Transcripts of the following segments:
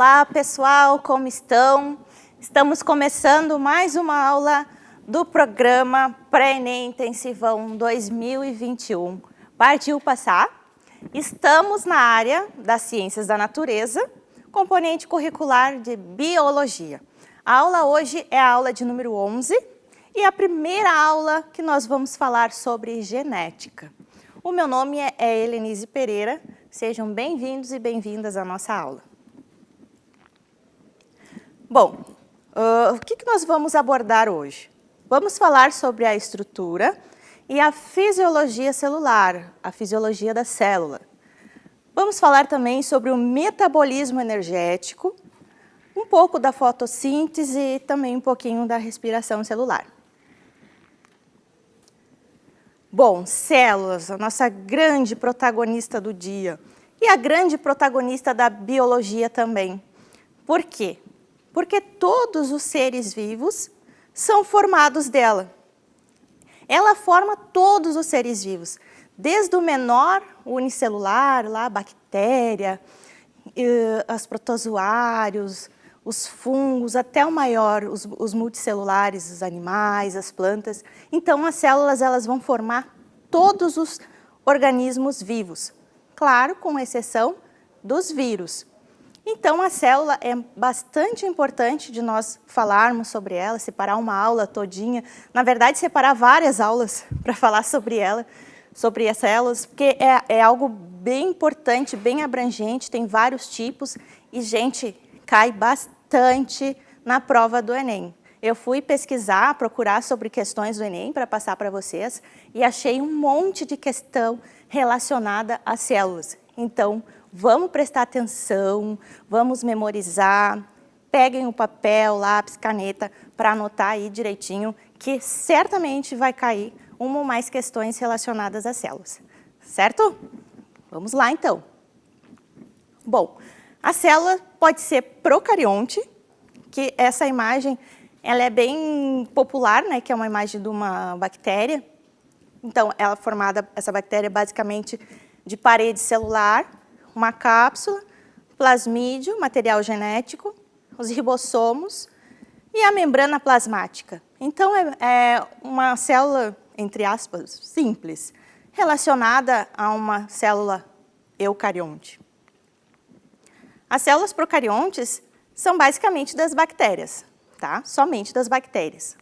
Olá, pessoal, como estão? Estamos começando mais uma aula do programa Pré-ENEM Intensivão 2021. Partiu passar? Estamos na área das ciências da natureza, componente curricular de biologia. A aula hoje é a aula de número 11 e a primeira aula que nós vamos falar sobre genética. O meu nome é Helenise Pereira, sejam bem-vindos e bem-vindas à nossa aula. Bom, o que nós vamos abordar hoje? Vamos falar sobre a estrutura e a fisiologia celular, a fisiologia da célula. Vamos falar também sobre o metabolismo energético, um pouco da fotossíntese e também um pouquinho da respiração celular. Bom, células, a nossa grande protagonista do dia e a grande protagonista da biologia também. Por quê? Porque todos os seres vivos são formados dela. Ela forma todos os seres vivos, desde o menor unicelular, lá, a bactéria, os protozoários, os fungos, até o maior, os multicelulares, os animais, as plantas. Então, as células elas vão formar todos os organismos vivos, claro, com exceção dos vírus. Então, a célula é bastante importante de nós falarmos sobre ela, separar uma aula todinha, na verdade, separar várias aulas para falar sobre ela, sobre as células, porque é algo bem importante, bem abrangente, tem vários tipos e, gente, cai bastante na prova do Enem. Eu fui pesquisar, procurar sobre questões do Enem para passar para vocês e achei um monte de questão relacionada às células. Então, vamos prestar atenção, vamos memorizar, peguem o papel, lápis, caneta para anotar aí direitinho, que certamente vai cair uma ou mais questões relacionadas às células, certo? Vamos lá então. Bom, a célula pode ser procarionte, que essa imagem ela é bem popular, né, que é uma imagem de uma bactéria. Então, ela é formada, essa bactéria, basicamente de parede celular, uma cápsula, plasmídio, material genético, os ribossomos e a membrana plasmática. Então, é uma célula, entre aspas, simples, relacionada a uma célula eucarionte. As células procariontes são basicamente das bactérias, tá? Somente das bactérias.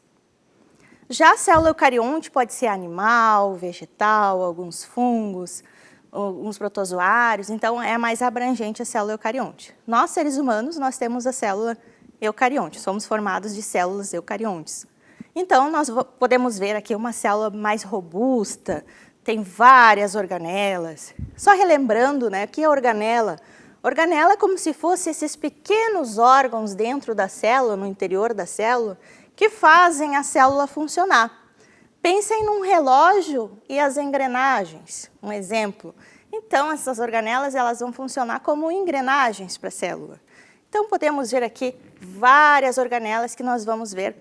Já a célula eucarionte pode ser animal, vegetal, alguns fungos, alguns protozoários, então é mais abrangente a célula eucarionte. Nós, seres humanos, nós temos a célula eucarionte, somos formados de células eucariontes. Então, nós podemos ver aqui uma célula mais robusta, tem várias organelas. Só relembrando, né, o que é organela? Organela é como se fossem esses pequenos órgãos dentro da célula, no interior da célula, que fazem a célula funcionar. Pensem num relógio e as engrenagens, um exemplo. Então, essas organelas elas vão funcionar como engrenagens para a célula. Então, podemos ver aqui várias organelas que nós vamos ver,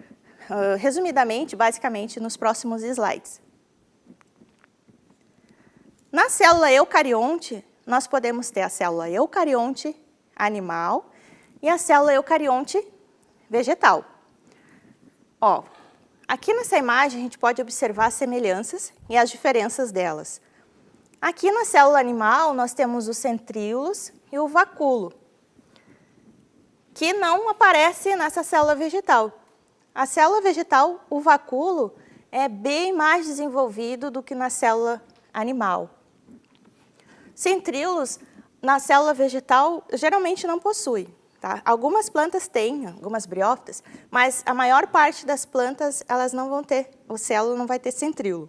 resumidamente, basicamente, nos próximos slides. Na célula eucarionte, nós podemos ter a célula eucarionte animal e a célula eucarionte vegetal. Ó, aqui nessa imagem a gente pode observar as semelhanças e as diferenças delas. Aqui na célula animal nós temos os centríolos e o vacúolo, que não aparece nessa célula vegetal. A célula vegetal, o vacúolo, é bem mais desenvolvido do que na célula animal. Centríolos, na célula vegetal, geralmente não possui. Tá? Algumas plantas têm, algumas briófitas, mas a maior parte das plantas, elas não vão ter, a célula não vai ter centríolo.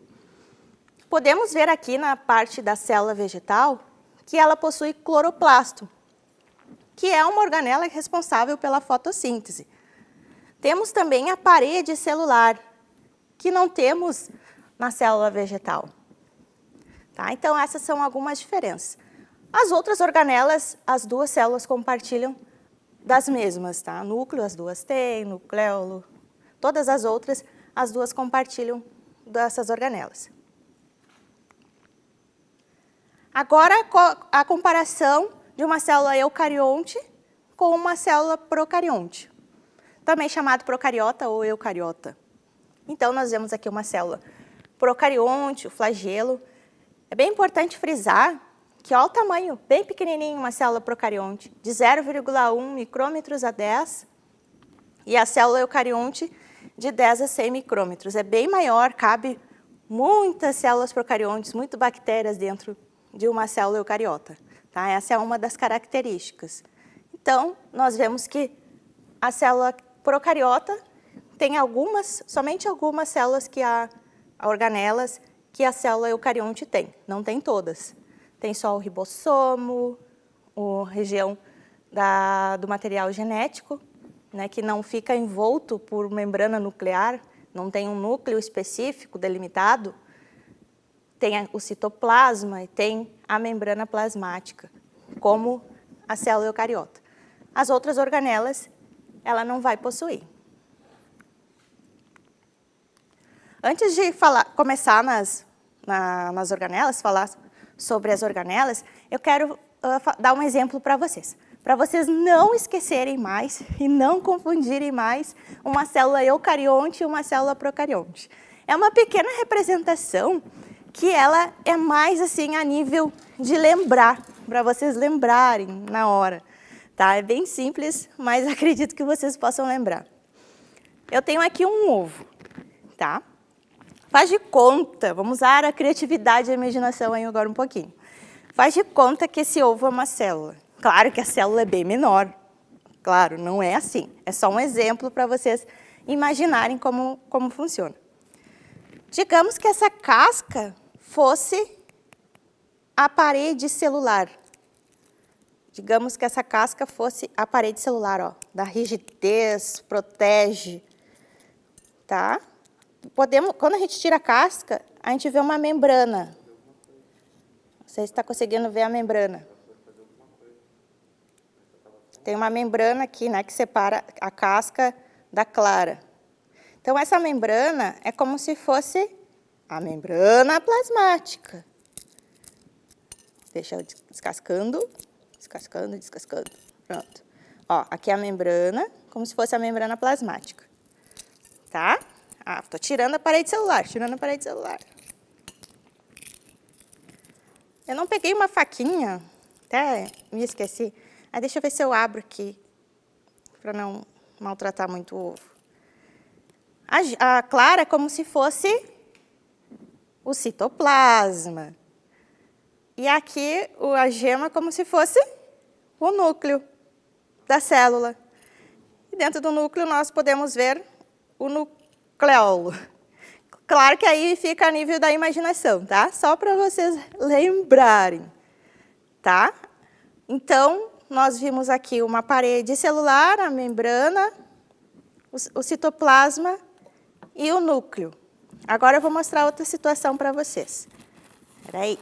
Podemos ver aqui na parte da célula vegetal que ela possui cloroplasto, que é uma organela responsável pela fotossíntese. Temos também a parede celular, que não temos na célula vegetal. Tá? Então, essas são algumas diferenças. As outras organelas, as duas células compartilham das mesmas, tá? Núcleo, as duas têm, nucleolo, todas as outras, as duas compartilham dessas organelas. Agora, a comparação de uma célula eucarionte com uma célula procarionte, também chamado procariota ou eucariota. Então, nós vemos aqui uma célula procarionte, o flagelo. É bem importante frisar que olha o tamanho, bem pequenininho, uma célula procarionte, de 0,1 micrômetros a 10, e a célula eucarionte de 10 a 100 micrômetros. É bem maior, cabe muitas células procariontes, muitas bactérias dentro de uma célula eucariota. Tá? Essa é uma das características. Então, nós vemos que a célula procariota tem somente algumas células organelas que a célula eucarionte tem, não tem todas. Tem só o ribossomo, a região do material genético, né, que não fica envolto por membrana nuclear, não tem um núcleo específico delimitado. Tem o citoplasma e tem a membrana plasmática, como a célula eucariota. As outras organelas, ela não vai possuir. Antes de começar nas organelas, falar sobre as organelas, eu quero dar um exemplo para vocês não esquecerem mais e não confundirem mais uma célula eucarionte e uma célula procarionte. É uma pequena representação que ela é mais assim a nível de lembrar, para vocês lembrarem na hora. Tá? É bem simples, mas acredito que vocês possam lembrar. Eu tenho aqui um ovo, tá? Faz de conta, vamos usar a criatividade e a imaginação aí agora um pouquinho. Faz de conta que esse ovo é uma célula. Claro que a célula é bem menor. Claro, não é assim. É só um exemplo para vocês imaginarem como funciona. Digamos que essa casca fosse a parede celular. Digamos que essa casca fosse a parede celular, ó, da rigidez, protege, tá? Quando a gente tira a casca, a gente vê uma membrana. Você está conseguindo ver a membrana? Tem uma membrana aqui, né, que separa a casca da clara. Então, essa membrana é como se fosse a membrana plasmática. Deixa eu descascando. Pronto. Ó, aqui é a membrana, como se fosse a membrana plasmática. Tá? Ah, tô tirando a parede celular, Eu não peguei uma faquinha, até me esqueci. Deixa eu ver se eu abro aqui, para não maltratar muito o ovo. A clara é como se fosse o citoplasma. E aqui a gema é como se fosse o núcleo da célula. E dentro do núcleo nós podemos ver o nucleolo. Claro que aí fica a nível da imaginação, tá? Só para vocês lembrarem, tá? Então, nós vimos aqui uma parede celular, a membrana, o citoplasma e o núcleo. Agora eu vou mostrar outra situação para vocês. Espera aí.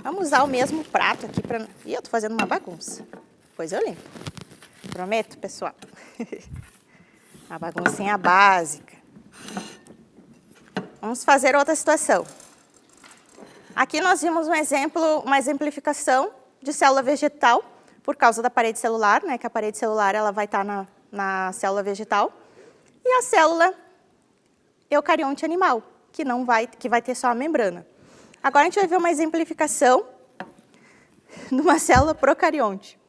Vamos usar o mesmo prato aqui para... Ih, eu estou fazendo uma bagunça. Depois eu limpo. Prometo, pessoal. Uma baguncinha básica. Vamos fazer outra situação. Aqui nós vimos uma exemplificação de célula vegetal, por causa da parede celular, né? Que a parede celular ela vai estar na célula vegetal. E a célula eucarionte animal, que vai ter só a membrana. Agora a gente vai ver uma exemplificação de uma célula procarionte.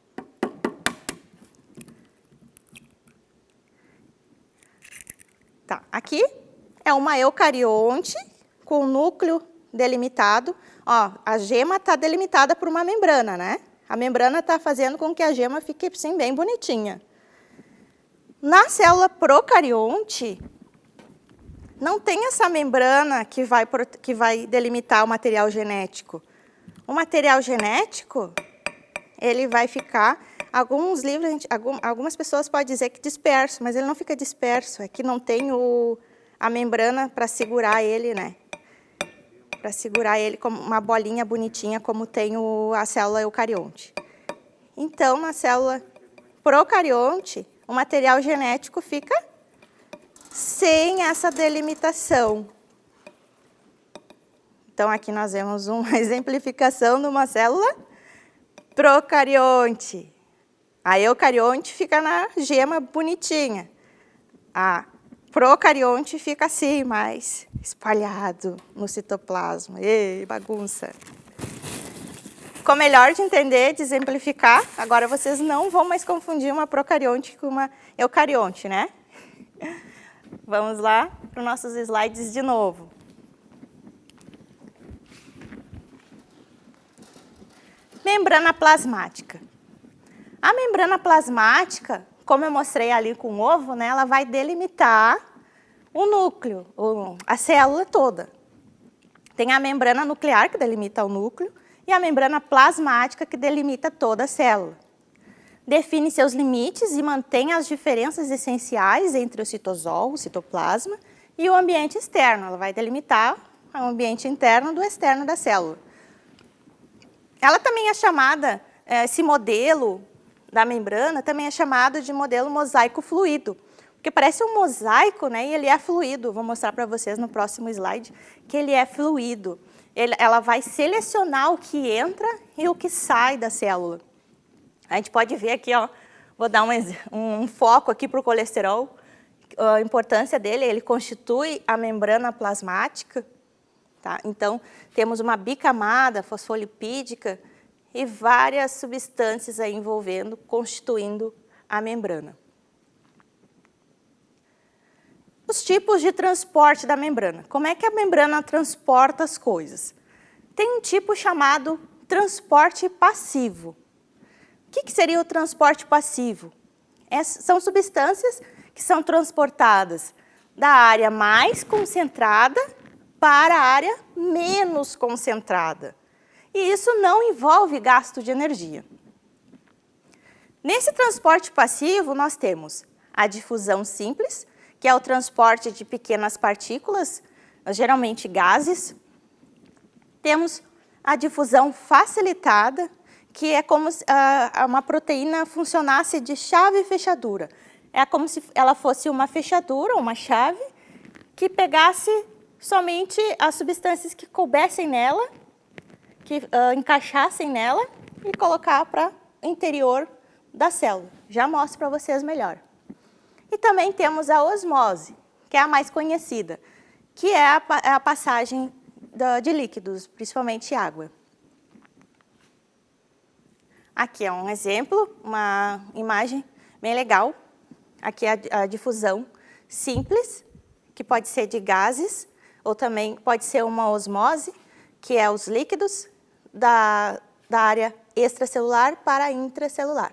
Tá, aqui é uma eucarionte com o núcleo delimitado. Ó, a gema está delimitada por uma membrana, né? A membrana está fazendo com que a gema fique assim, bem bonitinha. Na célula procarionte, não tem essa membrana que vai delimitar o material genético. O material genético, ele vai ficar... Algumas pessoas podem dizer que disperso, mas ele não fica disperso. É que não tem a membrana para segurar ele, né? Para segurar ele como uma bolinha bonitinha, como tem a célula eucarionte. Então, na célula procarionte, o material genético fica sem essa delimitação. Então, aqui nós vemos uma exemplificação de uma célula procarionte. A eucarionte fica na gema bonitinha. A procarionte fica assim, mais espalhado no citoplasma. Ei, bagunça! Ficou melhor de entender, de exemplificar. Agora vocês não vão mais confundir uma procarionte com uma eucarionte, né? Vamos lá para os nossos slides de novo. Membrana plasmática. A membrana plasmática, como eu mostrei ali com o ovo, né, ela vai delimitar o núcleo, a célula toda. Tem a membrana nuclear, que delimita o núcleo, e a membrana plasmática, que delimita toda a célula. Define seus limites e mantém as diferenças essenciais entre o citosol, o citoplasma, e o ambiente externo. Ela vai delimitar o ambiente interno do externo da célula. Ela também é chamada, esse modelo da membrana, também é chamado de modelo mosaico fluido, porque parece um mosaico, né, e ele é fluido. Vou mostrar para vocês no próximo slide que ele é fluido. Ela vai selecionar o que entra e o que sai da célula. A gente pode ver aqui, ó, vou dar um foco aqui para o colesterol. A importância dele, ele constitui a membrana plasmática. Tá? Então, temos uma bicamada fosfolipídica e várias substâncias aí envolvendo, constituindo a membrana. Os tipos de transporte da membrana. Como é que a membrana transporta as coisas? Tem um tipo chamado transporte passivo. O que seria o transporte passivo? São substâncias que são transportadas da área mais concentrada para a área menos concentrada. E isso não envolve gasto de energia. Nesse transporte passivo, nós temos a difusão simples, que é o transporte de pequenas partículas, geralmente gases. Temos a difusão facilitada, que é como se uma proteína funcionasse de chave e fechadura. É como se ela fosse uma fechadura, uma chave, que pegasse somente as substâncias que coubessem nela, que encaixassem nela e colocar para o interior da célula. Já mostro para vocês melhor. E também temos a osmose, que é a mais conhecida, que é a passagem de líquidos, principalmente água. Aqui é um exemplo, uma imagem bem legal. Aqui é a difusão simples, que pode ser de gases, ou também pode ser uma osmose, que é os líquidos da área extracelular para intracelular.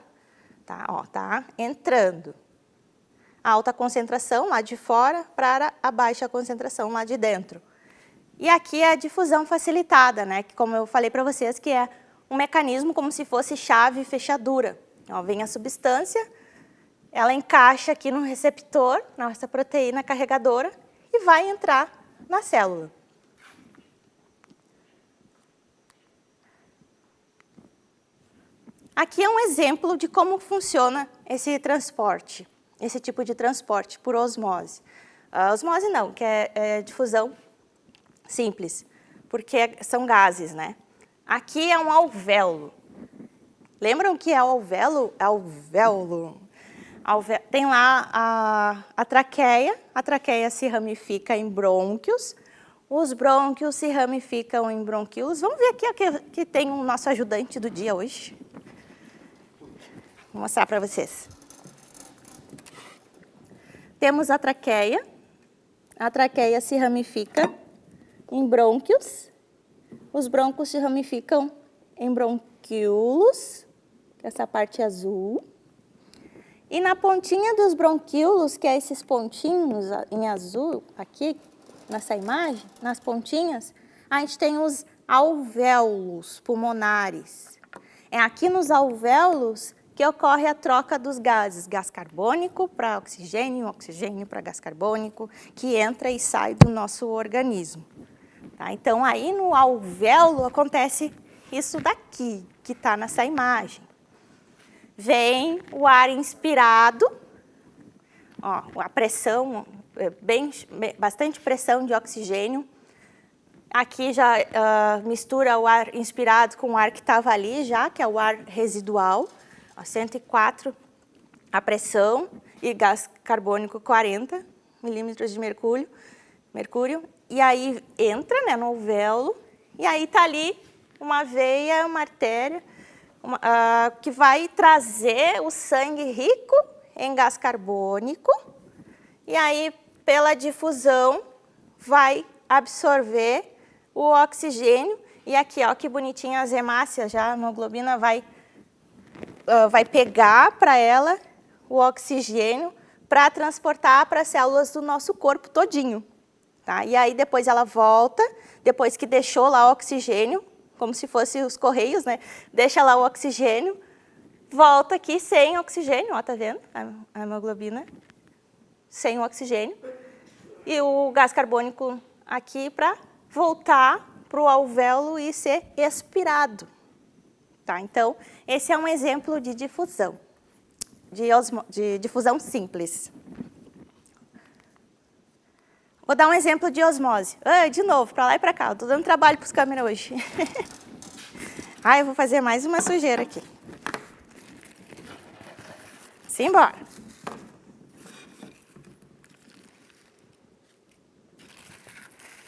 Tá, ó, tá entrando. A alta concentração lá de fora para a baixa concentração lá de dentro. E aqui é a difusão facilitada, né? Que, como eu falei para vocês, que é um mecanismo como se fosse chave e fechadura. Ó, vem a substância, ela encaixa aqui no receptor, nossa proteína carregadora, e vai entrar na célula. Aqui é um exemplo de como funciona esse transporte, esse tipo de transporte por osmose. Osmose não, que é difusão simples, porque são gases, né? Aqui é um alvéolo. Lembram que é alvéolo? Alvéolo. Tem lá a traqueia se ramifica em brônquios, os brônquios se ramificam em bronquíolos. Vamos ver aqui que tem o nosso ajudante do dia hoje. Vou mostrar para vocês. Temos a traqueia se ramifica em brônquios, os brônquios se ramificam em bronquíolos, que é essa parte azul. E na pontinha dos bronquíolos, que é esses pontinhos em azul, aqui nessa imagem, nas pontinhas, a gente tem os alvéolos pulmonares. É aqui nos alvéolos que ocorre a troca dos gases, gás carbônico para oxigênio, oxigênio para gás carbônico, que entra e sai do nosso organismo. Tá? Então, aí no alvéolo acontece isso daqui, que está nessa imagem. Vem o ar inspirado, ó, a pressão, bastante pressão de oxigênio. Aqui já mistura o ar inspirado com o ar que estava ali já, que é o ar residual. Ó, 104 a pressão e gás carbônico 40 milímetros de mercúrio. E aí entra, né, no alvéolo, e aí tá ali uma veia, uma artéria, que vai trazer o sangue rico em gás carbônico, e aí pela difusão vai absorver o oxigênio, e aqui, ó, que bonitinha as hemácias, já a hemoglobina vai pegar para ela o oxigênio para transportar para as células do nosso corpo todinho. Tá? E aí depois ela volta, depois que deixou lá o oxigênio, como se fosse os correios, né? Deixa lá o oxigênio, volta aqui sem oxigênio, ó, tá vendo? A hemoglobina sem o oxigênio. E o gás carbônico aqui para voltar para o alvéolo e ser expirado. Tá? Então, esse é um exemplo de difusão, de difusão simples. Vou dar um exemplo de osmose. De novo, para lá e para cá. Estou dando trabalho para os câmeras hoje. Eu vou fazer mais uma sujeira aqui. Simbora.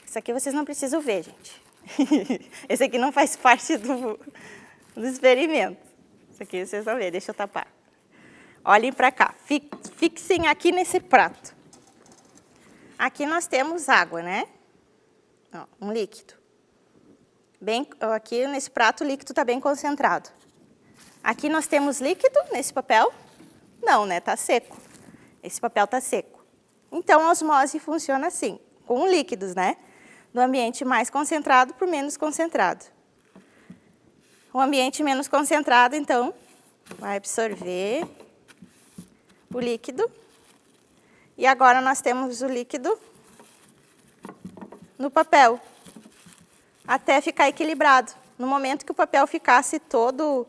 Isso aqui vocês não precisam ver, gente. Esse aqui não faz parte do experimento. Isso aqui vocês vão ver, deixa eu tapar. Olhem para cá, fixem aqui nesse prato. Aqui nós temos água, né? Ó, um líquido. Aqui nesse prato o líquido está bem concentrado. Aqui nós temos líquido nesse papel? Não, né? Está seco. Esse papel está seco. Então a osmose funciona assim, com líquidos, né? Do ambiente mais concentrado para o menos concentrado. O ambiente menos concentrado, então, vai absorver o líquido. E agora nós temos o líquido no papel, até ficar equilibrado. No momento que o papel ficasse todo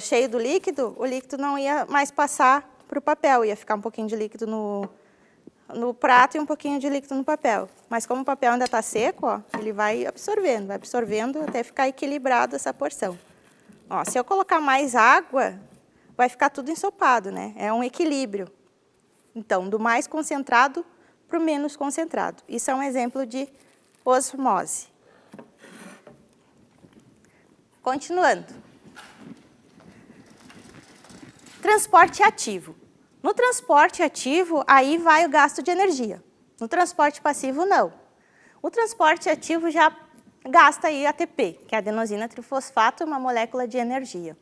cheio do líquido, o líquido não ia mais passar para o papel, ia ficar um pouquinho de líquido no prato e um pouquinho de líquido no papel. Mas como o papel ainda está seco, ó, ele vai absorvendo até ficar equilibrado essa porção. Ó, se eu colocar mais água, vai ficar tudo ensopado, né? É um equilíbrio. Então, do mais concentrado para o menos concentrado. Isso é um exemplo de osmose. Continuando. Transporte ativo. No transporte ativo, aí vai o gasto de energia. No transporte passivo, não. O transporte ativo já gasta aí ATP, que é adenosina trifosfato, uma molécula de energia.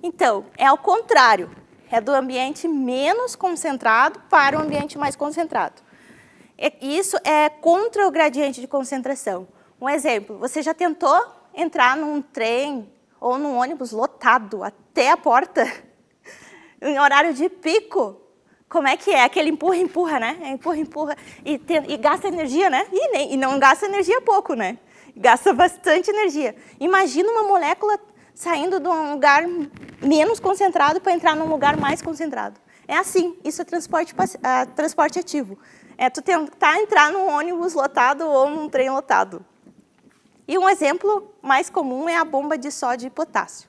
Então, é ao contrário. É do ambiente menos concentrado para o ambiente mais concentrado. Isso é contra o gradiente de concentração. Um exemplo, você já tentou entrar num trem ou num ônibus lotado até a porta, em horário de pico? Como é que é? Aquele empurra, né? Empurra, e gasta energia, né? E não gasta energia pouco, né? Gasta bastante energia. Imagina uma molécula saindo de um lugar menos concentrado para entrar num lugar mais concentrado. É assim, isso é transporte ativo. É tu tentar entrar num ônibus lotado ou num trem lotado. E um exemplo mais comum é a bomba de sódio e potássio.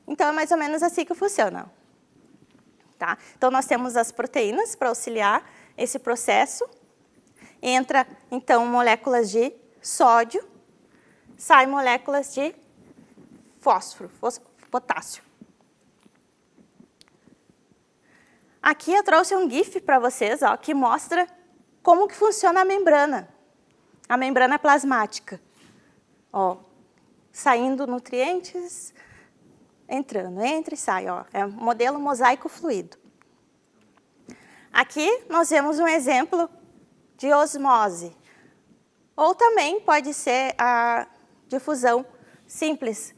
Então, é mais ou menos assim que funciona. Tá? Então, nós temos as proteínas para auxiliar esse processo. Entra, então, moléculas de sódio, sai moléculas de fósforo, potássio. Aqui eu trouxe um GIF para vocês, ó, que mostra como que funciona a membrana plasmática. Ó, saindo nutrientes, entrando, entra e sai. Ó, é um modelo mosaico fluido. Aqui nós vemos um exemplo de osmose. Ou também pode ser a difusão simples,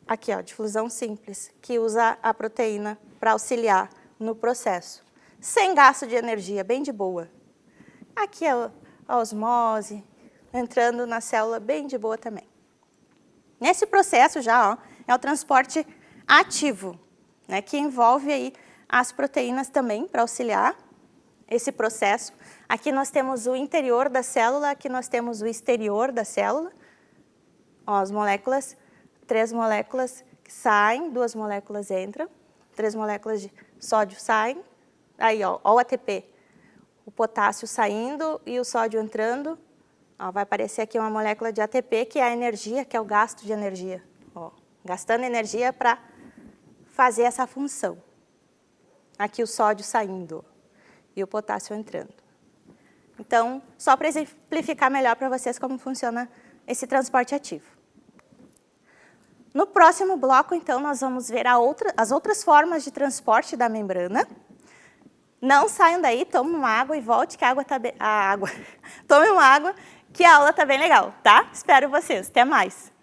aqui ó, difusão simples, que usa a proteína para auxiliar no processo. Sem gasto de energia, bem de boa. Aqui é a osmose, entrando na célula bem de boa também. Nesse processo já, ó, é o transporte ativo, né, que envolve aí as proteínas também para auxiliar esse processo. Aqui nós temos o interior da célula, aqui nós temos o exterior da célula. Ó, as moléculas, 3 moléculas saem, 2 moléculas entram, 3 moléculas de sódio saem, aí ó o ATP, o potássio saindo e o sódio entrando, ó, vai aparecer aqui uma molécula de ATP, que é a energia, que é o gasto de energia, ó, gastando energia para fazer essa função. Aqui o sódio saindo e o potássio entrando. Então, só para exemplificar melhor para vocês como funciona esse transporte ativo. No próximo bloco, então, nós vamos ver as outras formas de transporte da membrana. Não saiam daí, tomem uma água e volte, que a água está bem... Tomem uma água, que a aula está bem legal, tá? Espero vocês. Até mais.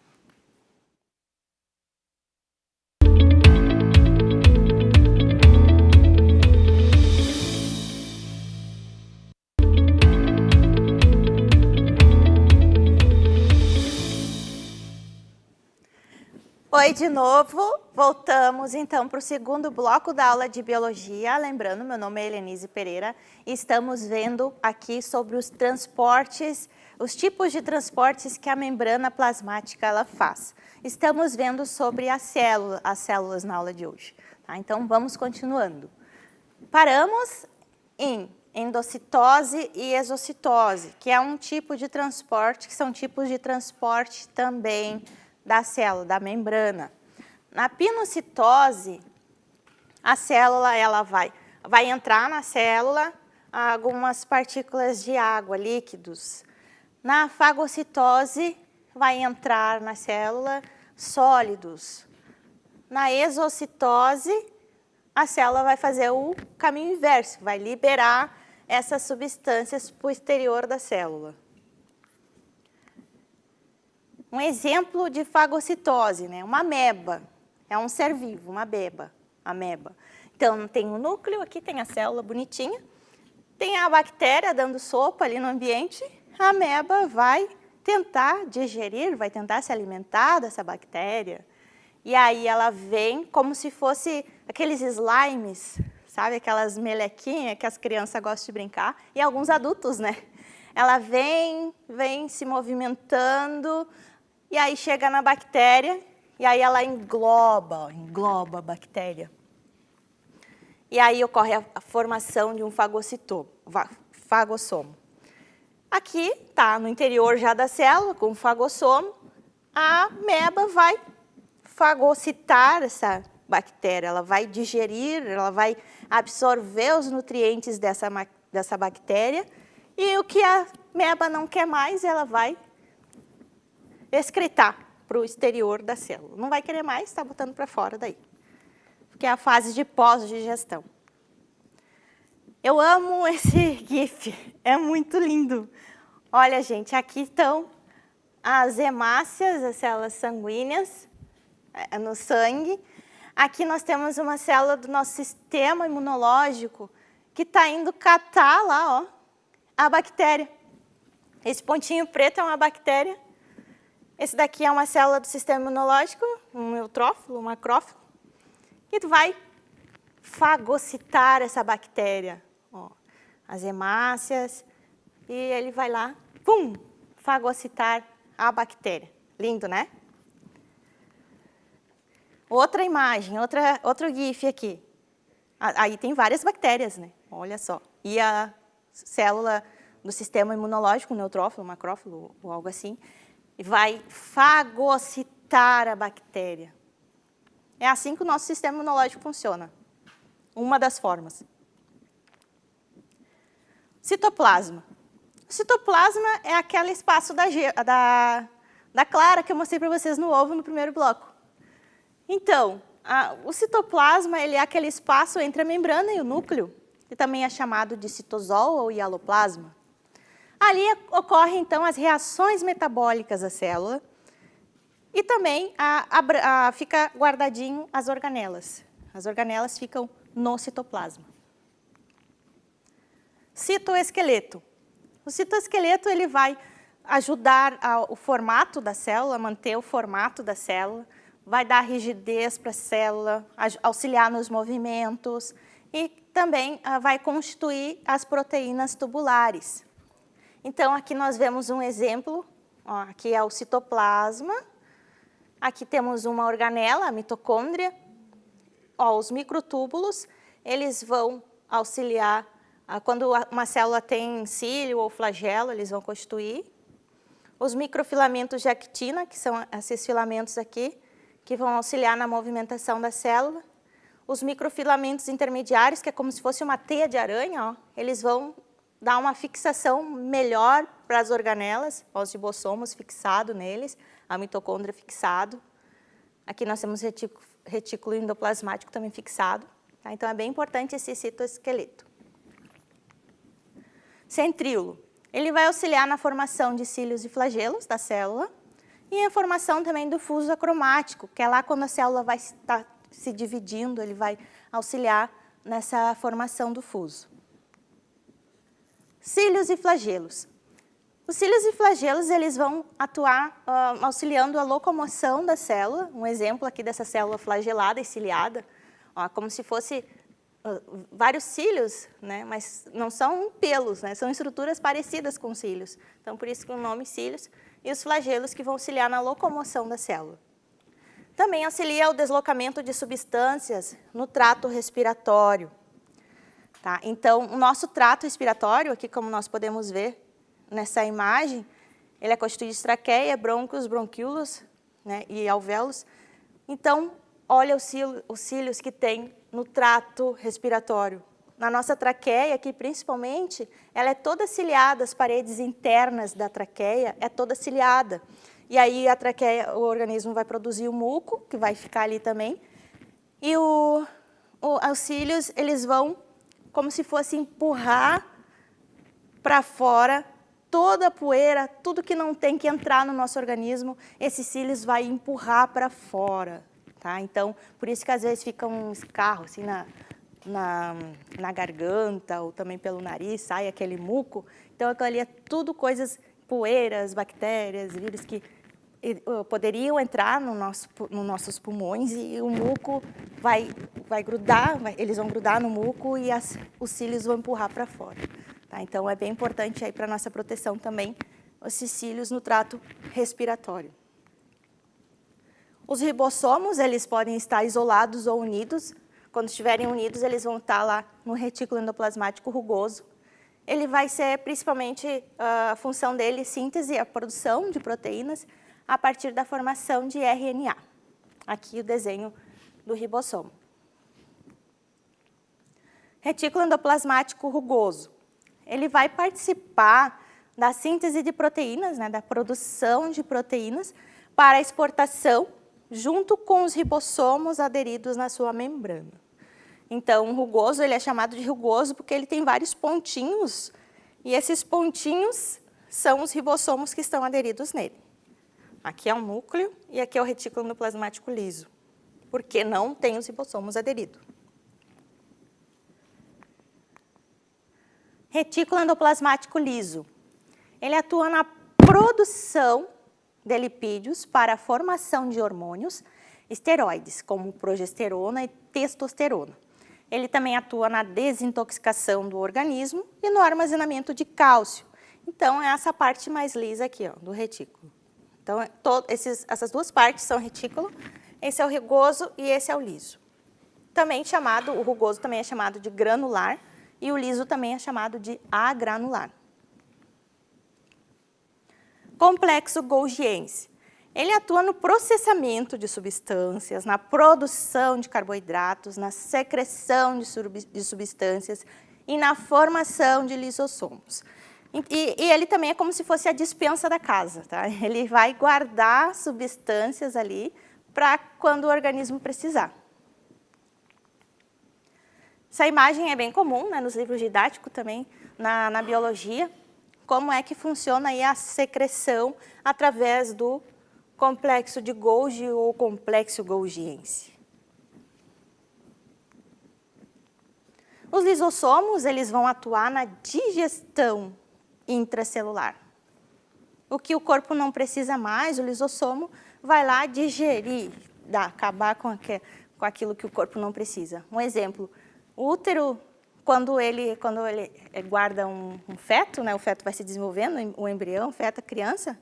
Oi de novo, voltamos então para o segundo bloco da aula de biologia. Lembrando, meu nome é Helenise Pereira e estamos vendo aqui sobre os transportes, os tipos de transportes que a membrana plasmática ela faz. Estamos vendo sobre as células na aula de hoje. Tá? Então vamos continuando. Paramos em endocitose e exocitose, que é um tipo de transporte, que são tipos de transporte também da célula, da membrana. Na pinocitose, a célula ela vai entrar na célula algumas partículas de água, líquidos. Na fagocitose, vai entrar na célula sólidos. Na exocitose, a célula vai fazer o caminho inverso, vai liberar essas substâncias para o exterior da célula. Um exemplo de fagocitose, né? Uma ameba, é um ser vivo, uma ameba. Então, tem o núcleo, aqui tem a célula bonitinha, tem a bactéria dando sopa ali no ambiente, a ameba vai tentar digerir, vai tentar se alimentar dessa bactéria, e aí ela vem como se fosse aqueles slimes, sabe? Aquelas melequinhas que as crianças gostam de brincar, e alguns adultos, né? Ela vem se movimentando, e aí chega na bactéria, e aí ela engloba a bactéria. E aí ocorre a formação de um fagossomo. Aqui está no interior já da célula, com o fagossomo, a ameba vai fagocitar essa bactéria, ela vai digerir, ela vai absorver os nutrientes dessa bactéria, e o que a ameba não quer mais, ela vai excretar para o exterior da célula. Não vai querer mais, está botando para fora daí. Que é a fase de pós-digestão. Eu amo esse GIF, é muito lindo. Olha, gente, aqui estão as hemácias, as células sanguíneas, no sangue. Aqui nós temos uma célula do nosso sistema imunológico que está indo catar lá, ó, a bactéria. Esse pontinho preto é uma bactéria. Esse daqui é uma célula do sistema imunológico, um neutrófilo, um macrófilo, e vai fagocitar essa bactéria. Ó, as hemácias, e ele vai lá, pum, fagocitar a bactéria. Lindo, né? Outra imagem, outro GIF aqui. Aí tem várias bactérias, né? Olha só. E a célula do sistema imunológico, um neutrófilo, um macrófilo ou algo assim, vai fagocitar a bactéria. É assim que o nosso sistema imunológico funciona. Uma das formas. Citoplasma. O citoplasma é aquele espaço da clara que eu mostrei para vocês no ovo no primeiro bloco. Então, o citoplasma ele é aquele espaço entre a membrana e o núcleo, que também é chamado de citosol ou hialoplasma. Ali ocorrem, então, as reações metabólicas da célula e também fica guardadinho as organelas. As organelas ficam no citoplasma. Citoesqueleto. O citoesqueleto ele vai ajudar o formato da célula, manter o formato da célula, vai dar rigidez para a célula, auxiliar nos movimentos e também vai constituir as proteínas tubulares. Então, aqui nós vemos um exemplo, ó, aqui é o citoplasma, Aqui temos uma organela, a mitocôndria. Ó, os microtúbulos, eles vão auxiliar, quando uma célula tem cílio ou flagelo, eles vão constituir. Os microfilamentos de actina, que são esses filamentos aqui, que vão auxiliar na movimentação da célula. Os microfilamentos intermediários, que é como se fosse uma teia de aranha, ó, eles vão dar uma fixação melhor para as organelas, ó, os ribossomos fixados neles, a mitocôndria fixado. Aqui nós temos retículo endoplasmático também fixado. Tá? Então, é bem importante esse citoesqueleto. Centríolo. Ele vai auxiliar na formação de cílios e flagelos da célula e a formação também do fuso acromático, que é lá quando a célula vai estar se dividindo, ele vai auxiliar nessa formação do fuso. Cílios e flagelos. Os cílios e flagelos, eles vão atuar auxiliando a locomoção da célula. Um exemplo aqui dessa célula flagelada e ciliada, ó, como se fosse vários cílios, né, mas não são pelos, né, são estruturas parecidas com cílios. Então, por isso que o nome cílios, e os flagelos que vão auxiliar na locomoção da célula. Também auxilia o deslocamento de substâncias no trato respiratório. Tá? Então, o nosso trato respiratório, aqui como nós podemos ver nessa imagem, ele é constituído de traqueia, brônquios, bronquíolos, né, e alvéolos. Então, olha os cílios que tem no trato respiratório. Na nossa traqueia aqui, principalmente, ela é toda ciliada, as paredes internas da traqueia é toda ciliada. E aí a traqueia, o organismo vai produzir o muco, que vai ficar ali também. E os cílios, eles vão como se fosse empurrar para fora toda a poeira, tudo que não tem que entrar no nosso organismo, esses cílios vai empurrar para fora. Tá? Então, por isso que às vezes fica um escarro assim na garganta ou também pelo nariz, sai aquele muco. Então, aquilo ali é tudo coisas, poeiras, bactérias, vírus que poderiam entrar nos nossos pulmões e o muco vai grudar, eles vão grudar no muco e os cílios vão empurrar para fora. Tá? Então, é bem importante aí para a nossa proteção também, esses cílios no trato respiratório. Os ribossomos, eles podem estar isolados ou unidos. Quando estiverem unidos, eles vão estar lá no retículo endoplasmático rugoso. Ele vai ser, principalmente, a função dele, síntese, a produção de proteínas, a partir da formação de RNA. Aqui o desenho do ribossomo. Retículo endoplasmático rugoso. Ele vai participar da síntese de proteínas, né, da produção de proteínas, para a exportação, junto com os ribossomos aderidos na sua membrana. Então, o rugoso, ele é chamado de rugoso porque ele tem vários pontinhos, e esses pontinhos são os ribossomos que estão aderidos nele. Aqui é o núcleo e aqui é o retículo endoplasmático liso, porque não tem os ribossomos aderidos. Retículo endoplasmático liso. Ele atua na produção de lipídios para a formação de hormônios esteroides, como progesterona e testosterona. Ele também atua na desintoxicação do organismo e no armazenamento de cálcio. Então, é essa parte mais lisa aqui, ó, do retículo. Então, essas duas partes são retículo, esse é o rugoso e esse é o liso. Também chamado, o rugoso também é chamado de granular e o liso também é chamado de agranular. Complexo golgiense. Ele atua no processamento de substâncias, na produção de carboidratos, na secreção de substâncias e na formação de lisossomos. E ele também é como se fosse a despensa da casa, tá? Ele vai guardar substâncias ali para quando o organismo precisar. Essa imagem é bem comum, né, nos livros didáticos também, na biologia. Como é que funciona aí a secreção através do complexo de Golgi ou complexo golgiense. Os lisossomos, eles vão atuar na digestão intracelular. O que o corpo não precisa mais, o lisossomo vai lá digerir, acabar com aquilo que o corpo não precisa. Um exemplo, o útero, quando ele guarda um feto, né, o feto vai se desenvolvendo, o embrião, o feto, a criança,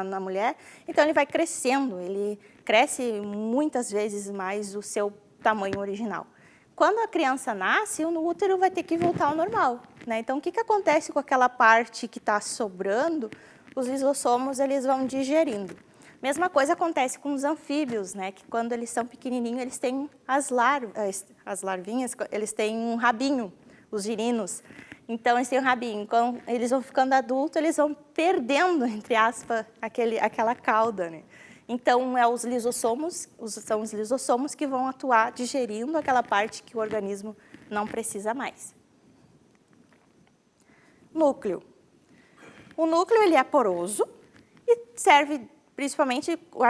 na mulher, então ele vai crescendo, ele cresce muitas vezes mais o seu tamanho original. Quando a criança nasce, o útero vai ter que voltar ao normal, né? Então, o que acontece com aquela parte que está sobrando? Os lisossomos, eles vão digerindo. Mesma coisa acontece com os anfíbios, né? Que quando eles são pequenininhos, eles têm as larvinhas, eles têm um rabinho, os girinos. Então, eles têm um rabinho. Quando eles vão ficando adultos, eles vão perdendo, entre aspas, aquela cauda, né? Então, são os lisossomos que vão atuar digerindo aquela parte que o organismo não precisa mais. Núcleo. O núcleo ele é poroso e serve principalmente o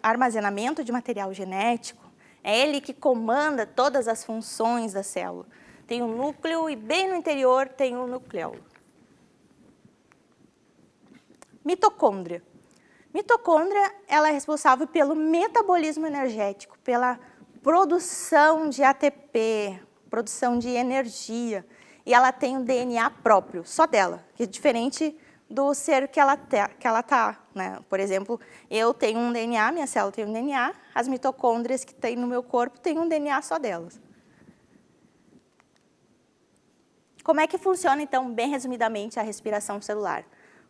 armazenamento de material genético. É ele que comanda todas as funções da célula. Tem o núcleo e bem no interior tem o nucleolo. Mitocôndria. Mitocôndria, ela é responsável pelo metabolismo energético, pela produção de ATP, produção de energia. E ela tem um DNA próprio, só dela, que é diferente do ser que ela tá, né? Por exemplo, eu tenho um DNA, minha célula tem um DNA, as mitocôndrias que tem no meu corpo têm um DNA só delas. Como é que funciona, então, bem resumidamente, a respiração celular?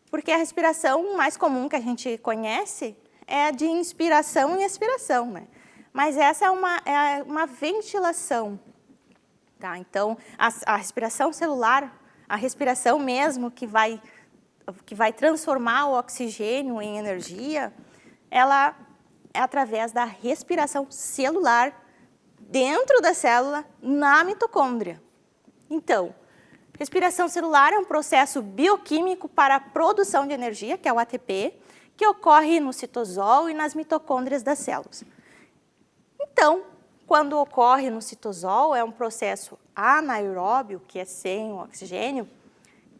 Porque a respiração mais comum que a gente conhece é a de inspiração e expiração, né? Mas essa é uma ventilação, tá? Então, a respiração celular, a respiração mesmo que vai transformar o oxigênio em energia, ela é através da respiração celular dentro da célula na mitocôndria. Então, respiração celular é um processo bioquímico para a produção de energia, que é o ATP, que ocorre no citosol e nas mitocôndrias das células. Então, quando ocorre no citosol, é um processo anaeróbio, que é sem o oxigênio,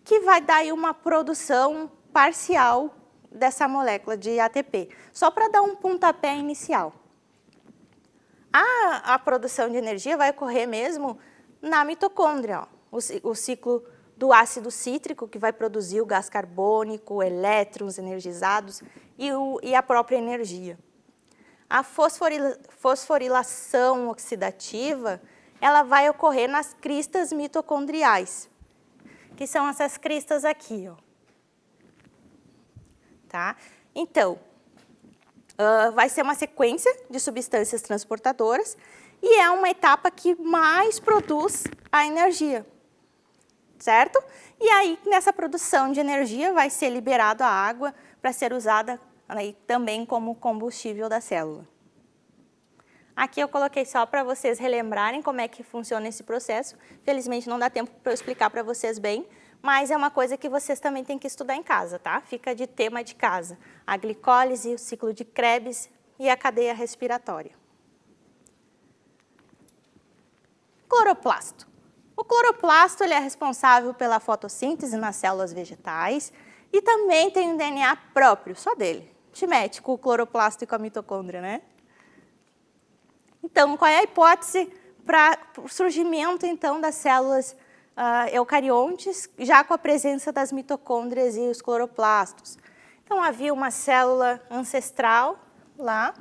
que vai dar aí uma produção parcial dessa molécula de ATP, só para dar um pontapé inicial. A produção de energia vai ocorrer mesmo na mitocôndria, ó. O ciclo do ácido cítrico, que vai produzir o gás carbônico, elétrons energizados e a própria energia. A fosforilação oxidativa, ela vai ocorrer nas cristas mitocondriais, que são essas cristas aqui, ó. Tá? Então, vai ser uma sequência de substâncias transportadoras e é uma etapa que mais produz a energia. Certo? E aí, nessa produção de energia, vai ser liberada a água para ser usada aí, também como combustível da célula. Aqui eu coloquei só para vocês relembrarem como é que funciona esse processo. Felizmente não dá tempo para eu explicar para vocês bem, mas é uma coisa que vocês também têm que estudar em casa, tá? Fica de tema de casa. A glicólise, o ciclo de Krebs e a cadeia respiratória. Cloroplasto. O cloroplasto ele é responsável pela fotossíntese nas células vegetais e também tem um DNA próprio, só dele. Te com o cloroplasto e com a mitocôndria, né? Então, qual é a hipótese para o surgimento, então, das células eucariontes, já com a presença das mitocôndrias e os cloroplastos? Então, havia uma célula ancestral lá,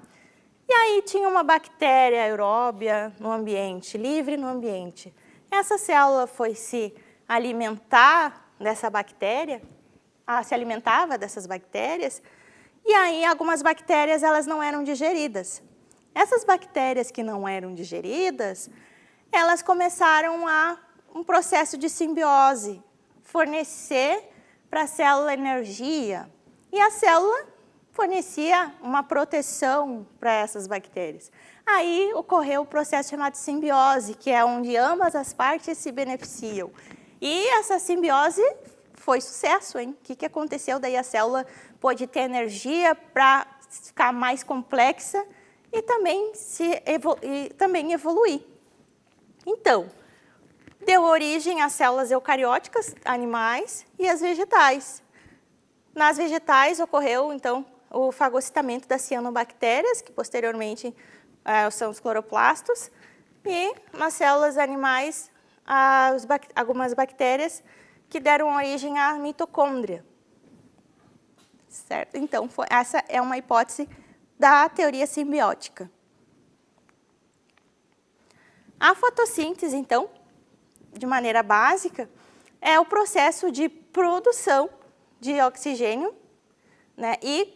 e aí tinha uma bactéria aeróbia no ambiente, livre no ambiente. Essa célula foi se alimentar dessa bactéria, se alimentava dessas bactérias, e aí algumas bactérias elas não eram digeridas. Essas bactérias que não eram digeridas, elas começaram um processo de simbiose, fornecer para a célula energia, e a célula fornecia uma proteção para essas bactérias. Aí ocorreu o processo chamado simbiose, que é onde ambas as partes se beneficiam. E essa simbiose foi sucesso, hein? O que aconteceu? Daí a célula pôde ter energia para ficar mais complexa e também evoluir. Então, deu origem às células eucarióticas, animais, e as vegetais. Nas vegetais ocorreu, então, o fagocitamento das cianobactérias, que posteriormente são os cloroplastos, e nas células animais, algumas bactérias que deram origem à mitocôndria. certo? Então, essa é uma hipótese da teoria simbiótica. A fotossíntese, então, de maneira básica, é o processo de produção de oxigênio, né, e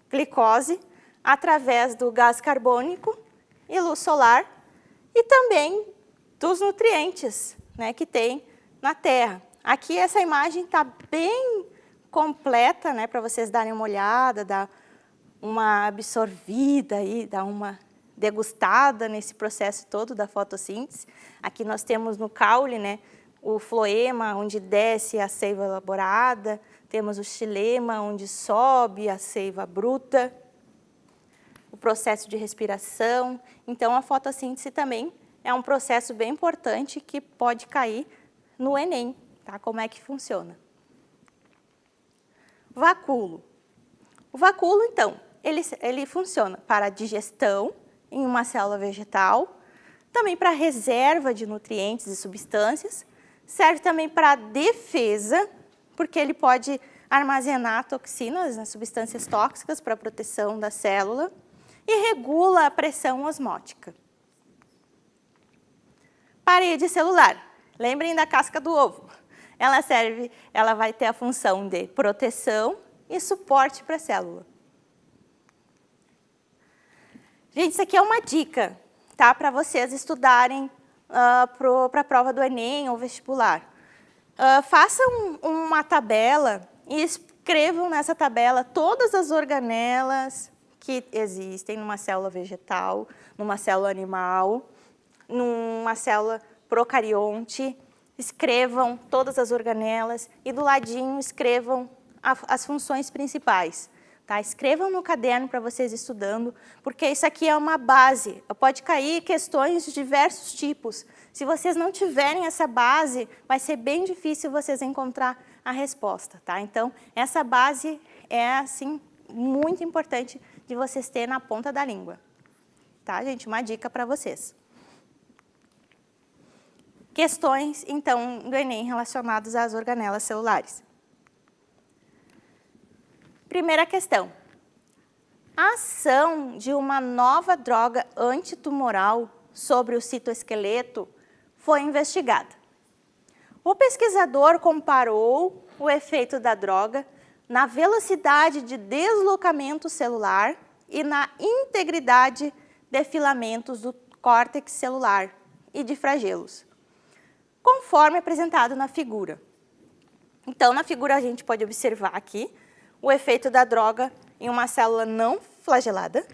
glicose através do gás carbônico e luz solar e também dos nutrientes, né, que tem na Terra. Aqui essa imagem está bem completa, né, para vocês darem uma olhada, dar uma absorvida aí, dar uma degustada nesse processo todo da fotossíntese. Aqui nós temos no caule, né, o floema, onde desce a seiva elaborada, temos o xilema, onde sobe a seiva bruta, o processo de respiração. Então, a fotossíntese também é um processo bem importante que pode cair no Enem, tá? Como é que funciona? Vacúolo. O vacúolo, então, ele funciona para a digestão em uma célula vegetal, também para reserva de nutrientes e substâncias, serve também para defesa, porque ele pode armazenar toxinas, né, substâncias tóxicas para a proteção da célula, e regula a pressão osmótica. Parede celular. Lembrem da casca do ovo. Ela vai ter a função de proteção e suporte para a célula. Gente, isso aqui é uma dica, tá, para vocês estudarem para a prova do Enem ou vestibular. Façam uma tabela e escrevam nessa tabela todas as organelas que existem numa célula vegetal, numa célula animal, numa célula procarionte. Escrevam todas as organelas e do ladinho escrevam as funções principais. Tá? Escrevam no caderno para vocês estudando, porque isso aqui é uma base. Pode cair questões de diversos tipos. Se vocês não tiverem essa base, vai ser bem difícil vocês encontrar a resposta. Tá? Então, essa base é, assim, muito importante de vocês terem na ponta da língua. Tá, gente? Uma dica para vocês. Questões, então, do Enem relacionadas às organelas celulares. Primeira questão. A ação de uma nova droga antitumoral sobre o citoesqueleto foi investigada. O pesquisador comparou o efeito da droga na velocidade de deslocamento celular e na integridade de filamentos do córtex celular e de flagelos, conforme apresentado na figura. Então, na figura a gente pode observar aqui o efeito da droga em uma célula não flagelada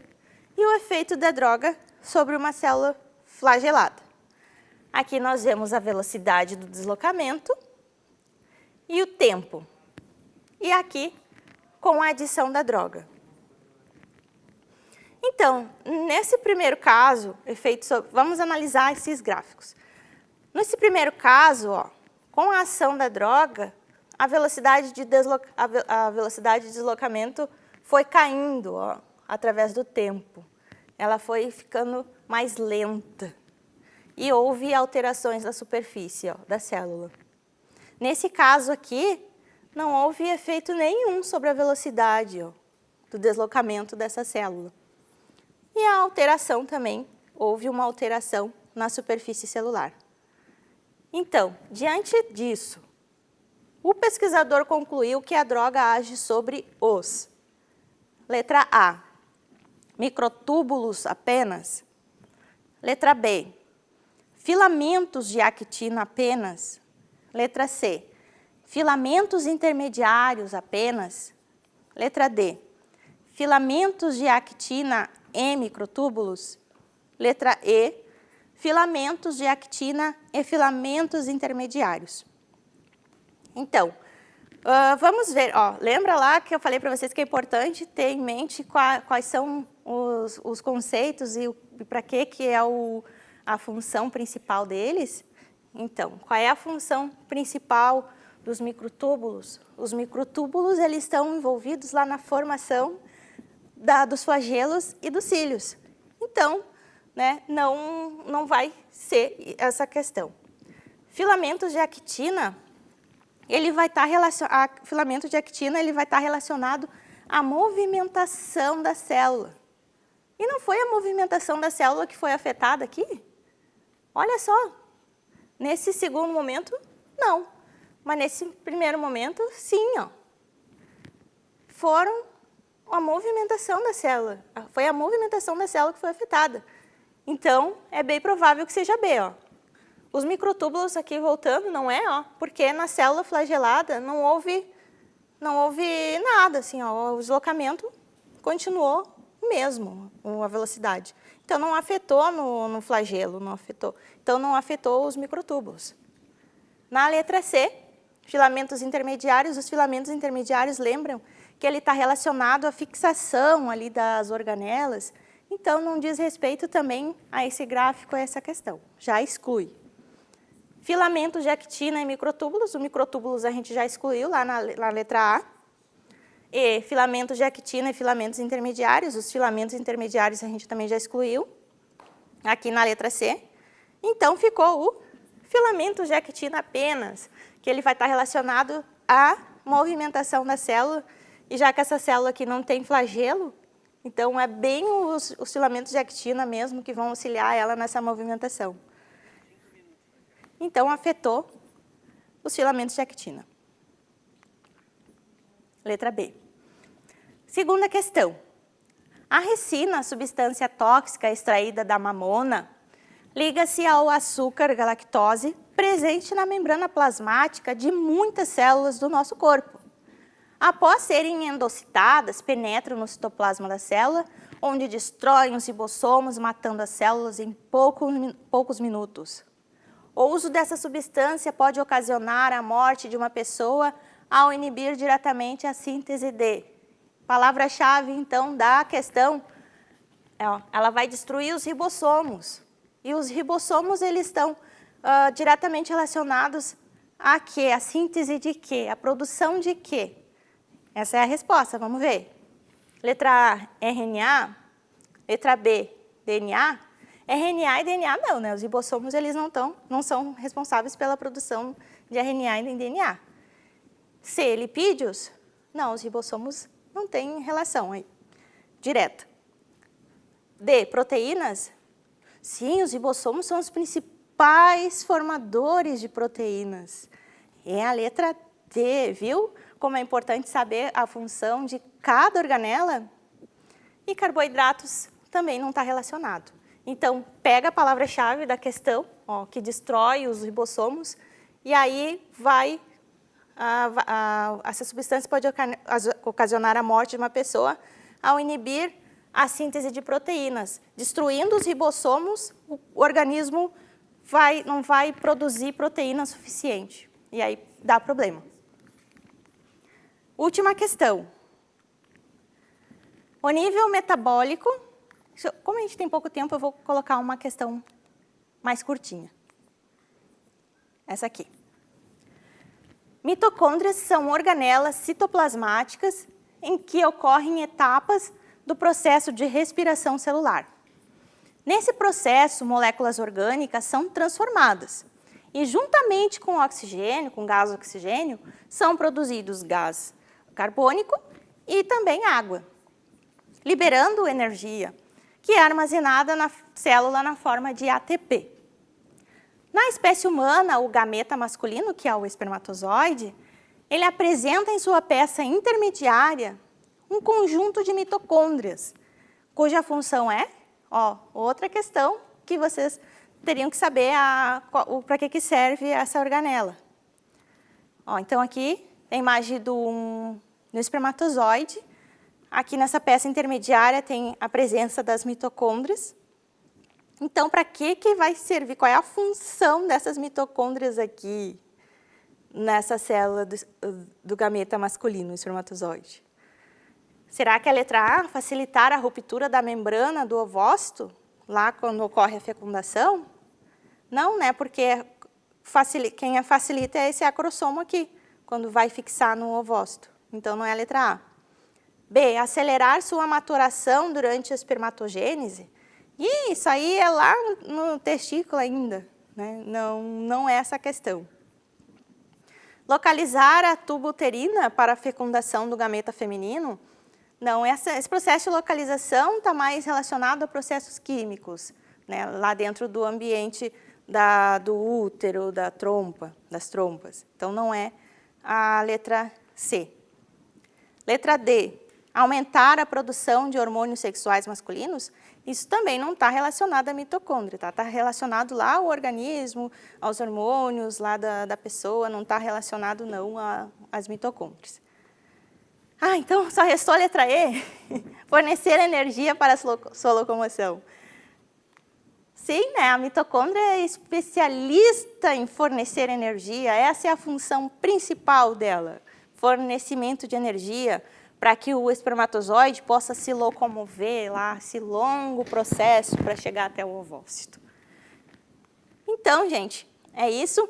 e o efeito da droga sobre uma célula flagelada. Aqui nós vemos a velocidade do deslocamento e o tempo. E aqui, com a adição da droga. Então, nesse primeiro caso, vamos analisar esses gráficos. Nesse primeiro caso, ó, com a ação da droga, a velocidade de deslocamento foi caindo, ó, através do tempo. Ela foi ficando mais lenta. E houve alterações na superfície, ó, da célula. Nesse caso aqui, não houve efeito nenhum sobre a velocidade, ó, do deslocamento dessa célula. E a alteração também, houve uma alteração na superfície celular. Então, diante disso, o pesquisador concluiu que a droga age sobre os: letra A, microtúbulos apenas. Letra B, filamentos de actina apenas. Letra C, filamentos intermediários apenas. Letra D, filamentos de actina em microtúbulos. Letra E, filamentos de actina e filamentos intermediários. Então, vamos ver, ó, lembra lá que eu falei para vocês que é importante ter em mente quais são os conceitos e para que é a função principal deles? Então, qual é a função principal dos microtúbulos? Os microtúbulos, eles estão envolvidos lá na formação dos flagelos e dos cílios. Então, né, não vai ser essa questão. Filamentos de actina ele vai estar filamento de actina, ele vai estar relacionado à movimentação da célula. E não foi a movimentação da célula que foi afetada aqui? Olha só, nesse segundo momento, não. Mas nesse primeiro momento, sim, ó. Foram a movimentação da célula. Foi a movimentação da célula que foi afetada. Então, é bem provável que seja B, ó. Os microtúbulos aqui voltando, não é, ó, porque na célula flagelada não houve nada, assim, ó, o deslocamento continuou o mesmo, a velocidade. Então, não afetou no flagelo, não afetou. Então, não afetou os microtúbulos. Na letra C, filamentos intermediários, os filamentos intermediários lembram que ele está relacionado à fixação ali das organelas, então não diz respeito também a esse gráfico, a essa questão, já exclui. Filamentos de actina e microtúbulos, os microtúbulos a gente já excluiu lá na letra A. E filamentos de actina e filamentos intermediários, os filamentos intermediários a gente também já excluiu, aqui na letra C. Então, ficou o filamento de actina apenas, que ele vai estar relacionado à movimentação da célula, e já que essa célula aqui não tem flagelo, então é bem os filamentos de actina mesmo que vão auxiliar ela nessa movimentação. Então, afetou os filamentos de actina. Letra B. Segunda questão. A resina, substância tóxica extraída da mamona, liga-se ao açúcar galactose presente na membrana plasmática de muitas células do nosso corpo. Após serem endocitadas, penetram no citoplasma da célula, onde destroem os ribossomos, matando as células em poucos minutos. O uso dessa substância pode ocasionar a morte de uma pessoa ao inibir diretamente a síntese de. Palavra-chave, então, da questão, ela vai destruir os ribossomos. E os ribossomos, eles estão diretamente relacionados a quê? A síntese de quê? A produção de quê? Essa é a resposta, vamos ver. Letra A, RNA. Letra B, DNA. RNA e DNA não, né? Os ribossomos, eles não são responsáveis pela produção de RNA e DNA. C, lipídios? Não, os ribossomos não têm relação aí, direta. D, proteínas? Sim, os ribossomos são os principais formadores de proteínas. É a letra D, viu? Como é importante saber a função de cada organela. E carboidratos também não está relacionado. Então, pega a palavra-chave da questão, ó, que destrói os ribossomos, e aí essa substância pode ocasionar a morte de uma pessoa ao inibir a síntese de proteínas. Destruindo os ribossomos, o organismo não vai produzir proteína suficiente, e aí dá problema. Última questão. O nível metabólico, como a gente tem pouco tempo, eu vou colocar uma questão mais curtinha. Essa aqui. Mitocôndrias são organelas citoplasmáticas em que ocorrem etapas do processo de respiração celular. Nesse processo, moléculas orgânicas são transformadas e, juntamente com o oxigênio, com gás oxigênio, são produzidos gás carbônico e também água, liberando energia, que é armazenada na célula na forma de ATP. Na espécie humana, o gameta masculino, que é o espermatozoide, ele apresenta em sua peça intermediária um conjunto de mitocôndrias, cuja função é, outra questão que vocês teriam que saber para que serve essa organela. Então, aqui tem a imagem do espermatozoide. Aqui nessa peça intermediária tem a presença das mitocôndrias. Então, para que vai servir? Qual é a função dessas mitocôndrias aqui nessa célula do gameta masculino, o espermatozoide? Será que a letra A, facilitar a ruptura da membrana do ovócito, lá quando ocorre a fecundação? Não, né? Porque quem facilita é esse acrossomo aqui, quando vai fixar no ovócito. Então, não é a letra A. B, acelerar sua maturação durante a espermatogênese. E isso aí é lá no testículo ainda, né? Não é essa a questão. Localizar a tuba uterina para a fecundação do gameta feminino, não, esse processo de localização está mais relacionado a processos químicos, né, lá dentro do ambiente do útero, das trompas. Então, não é a letra C. Letra D, aumentar a produção de hormônios sexuais masculinos, isso também não está relacionado à mitocôndria, tá? Está relacionado lá ao organismo, aos hormônios lá da pessoa, não está relacionado não às mitocôndrias. Então só restou a letra E, fornecer energia para a sua locomoção. Sim, né? A mitocôndria é especialista em fornecer energia, essa é a função principal dela, fornecimento de energia para que o espermatozoide possa se locomover lá, esse longo processo para chegar até o ovócito. Então, gente, é isso.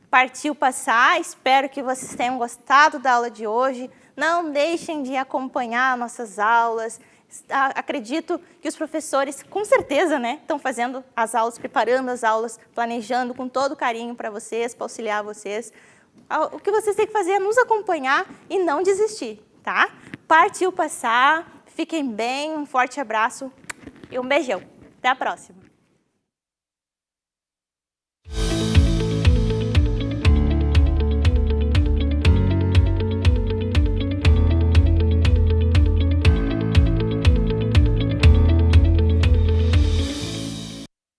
Partiu passar, espero que vocês tenham gostado da aula de hoje. Não deixem de acompanhar nossas aulas. Acredito que os professores, com certeza, né, estão fazendo as aulas, preparando as aulas, planejando com todo carinho para vocês, para auxiliar vocês. O que vocês têm que fazer é nos acompanhar e não desistir, tá? Partiu passar, fiquem bem, um forte abraço e um beijão. Até a próxima.